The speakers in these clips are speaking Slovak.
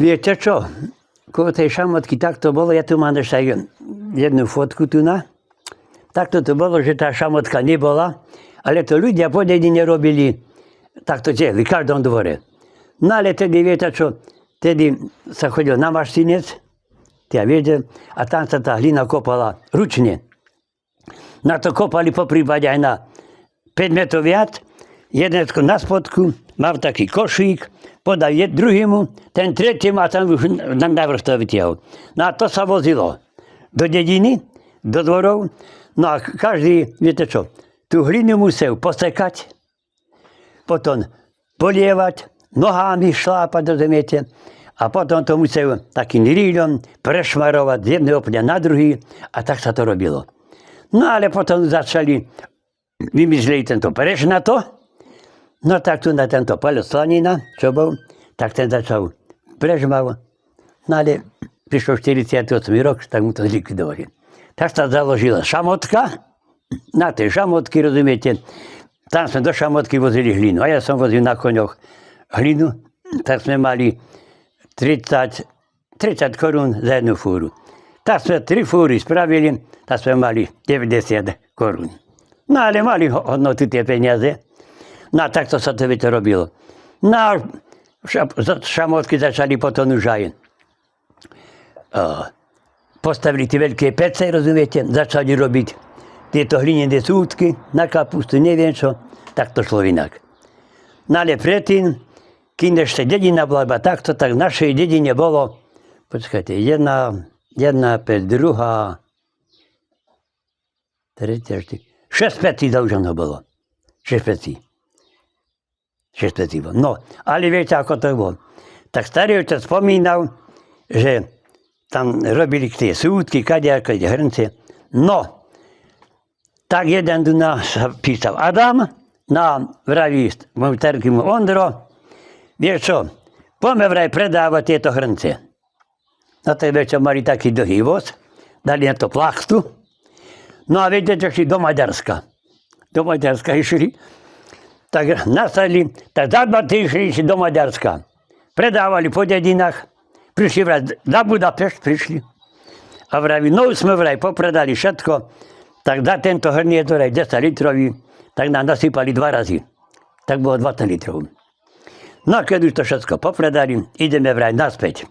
Viete čo? Koho tej šamotky takto bolo, ja tu mám ešte aj jednu fotku tu na. Takto to bolo, že tá šamotka nebola, ale to ľudia po dedine robili, takto v každom dvore. No ale tedy, viete čo, tedy sa chodil na maštinec, viete, a tam sa tá hlina kopala ručne. Na to kopali po prípade aj na 5 metrov viac, jeden na spodku, mal taký košík, podal druhému, ten tretiemu a tam už na vrch to vytiahol. No a to sa vozilo do dediny, do dvorov, no a každý, viete čo, tú hlinu musel posekať, potom polievať, nohami šlápať, rozumiete, a potom to musel takým rýľom prešmarovať z jedného pňa na druhý a tak sa to robilo. No ale potom začali, vymysleli tento pereš na to, no tak tu na tento palec slanina, čo bol, tak ten začal prežmal, no ale prišlo 48 rok, tak mu to zlikvidovali. Tak sa založila šamotka, na tej šamotky, rozumiete, tam sme do šamotky vozili hlinu, a ja som vozil na koňoch hlinu, tak sme mali 30 korún za jednu fúru. Tak sme 3 fúry spravili, tak sme mali 90 korún. No ale mali hodnotu tie peniaze. No a takto sa to robilo. No a šamotky začali potom už aj postavili tie veľké pece, rozumiete, začali robiť tieto hlinené súdky na kapustu, neviem čo, tak to šlo inak. No ale predtým, kým ešte dedina bola iba takto, tak v našej dedine bolo, počkajte, jedna pec, druhá, tretia, 6 pecí založeno bolo. 6 pecí. 6 pecí bolo. No, ale viete, ako to bolo. Tak starý otec spomínal, že tam robili tie súdky, kadejaké hrnce. No, tak jeden tu nás písal Adam, nám vraví môj starý mu Ondro, vieš čo, poďme vraj predávať tieto hrnce. Na tej večer mali taký dlhý voz, dali na to plachtu. No a viete, že šli do Maďarska. Do Maďarska išli. Tak nasadli, tak za 2 týždne išli do Maďarska. Predávali po dedinách, prišli vraj na Budapešť, prišli. A vraví, no sme vraj popredali všetko, tak za tento hrniec, vraj 10 litrový, tak nám nasypali 2 razy. Tak bolo 20 litrov. No a keď už to všetko popredali, ideme vraj naspäť.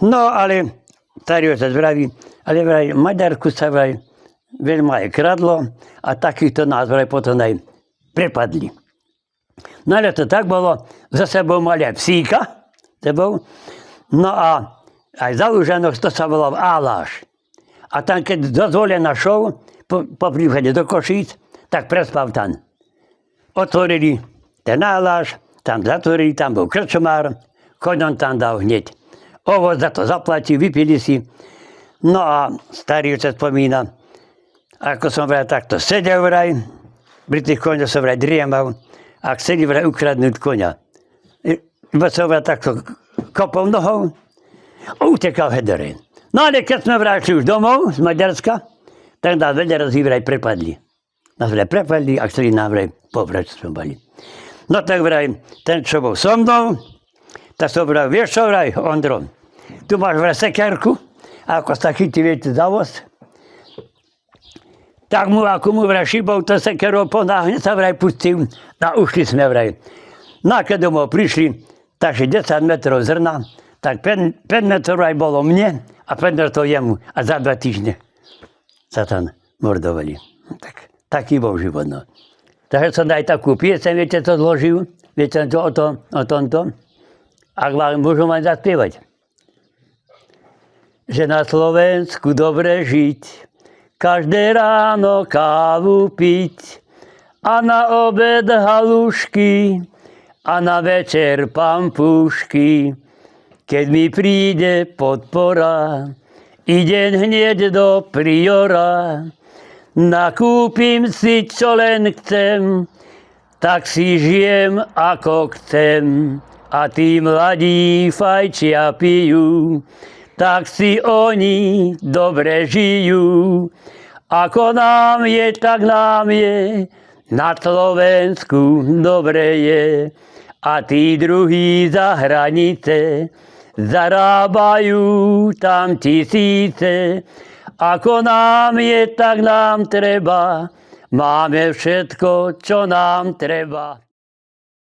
No ale, starý otec vraví, ale vraj v Maďarsku sa vraj veľmi aj kradlo a takýchto nás vraj potom aj prepadli. No ale to tak bolo, za sebou mali aj psíka, no a aj zalúženosť, to sa volal Áláš. A tam, keď dozvolená šov, po príchode do Košíc, tak prespal tam. Otvorili ten Áláš, tam zatvorili, tam bol krčmár, koňom tam dal hneď. Ovoc za to zaplatil, vypili si. No a starý otec spomína, ako som vraj takto sedel vraj, pri tých koňoch som vraj driemal a chceli vraj ukradnúť koňa. Iba som vraj takto kopol nohou a utekal hederej. No ale keď sme vraj šli už domov z Maďarska, tak nás veľa razy vraj prepadli. Nás vraj prepadli a chceli nám vraj pobrať, čo sme mali. No tak vraj, ten, čo bol so mnou, tak som vraj, vieš čo vraj, Ondro, tu máš vraj sekerku, a ako sa chytí, viete, za voz, tak mu, ako mu vraj šibol to sekerou po náhne, sa vraj pustil a ušli sme vraj. No a keď domov prišli, takže 10 metrov zrna, tak 5 metrov vraj bolo mne a 5 metrov jemu. A za 2 týždne sa tam mordovali. Taký bol život, no. Takže som aj takú pieseň, viete, to zložil, viete, o tomto. Ak vám môžu mať zaspievať. Že na Slovensku dobre žiť, každé ráno kávu piť a na obed halušky a na večer pampúšky. Keď mi príde podpora, idem hneď do priora, nakúpim si čo len chcem, tak si žijem ako chcem. A tí mladí fajčia pijú, tak si oni dobre žijú. Ako nám je, tak nám je, na Slovensku dobre je. A tí druhí za hranice zarábajú tam tisíce. Ako nám je, tak nám treba. Máme všetko, čo nám treba.